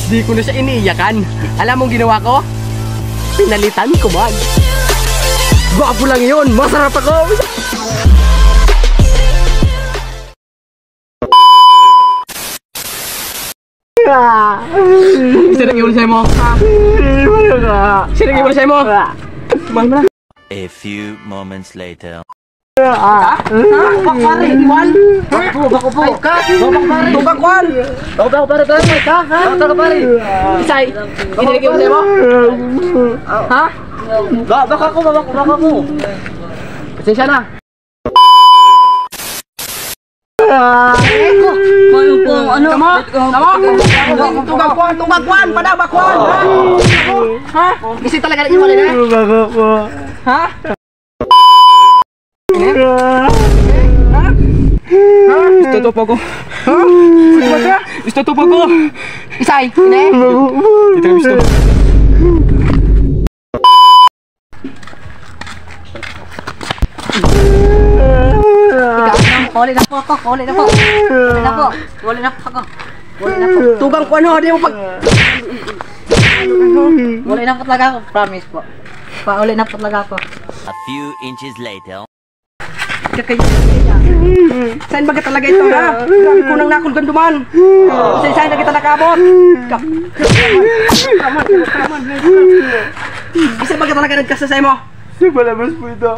Di ko na siya iniiyakan. Alam mong ginawa ko? Pinalitan ko man. Gwapo lang yun. Masarap ako. Sino nang iwan sa'yo mo? Sino nang iwan sa'yo mo? A few moments later. Bak pare, iwan. Bako po. Bak pare. Bak pare ka. Bak pare. Isay. Sino nang iwan sa'yo mo? Ha? Bak ako. Pasensya na. Ano po, ano? Tugagkuan, padabakwan. Ha? Kasi talaga na iwan na. Ha? Gusto to pa ko. Gusto to pa ko. Isay, ini. Kita gusto. Kulit na po. Tugang kuan ho, di mo pag... Kulit na po talaga ako, promise po. Paulit na po talaga ako. A few inches later. Saan ba ka talaga ito, ha? Grabe ko nang nakulgan duman. Saan na kita nakabot? Kaman. Isa ba ka talaga nagkasasay mo? Sa palabas po ito.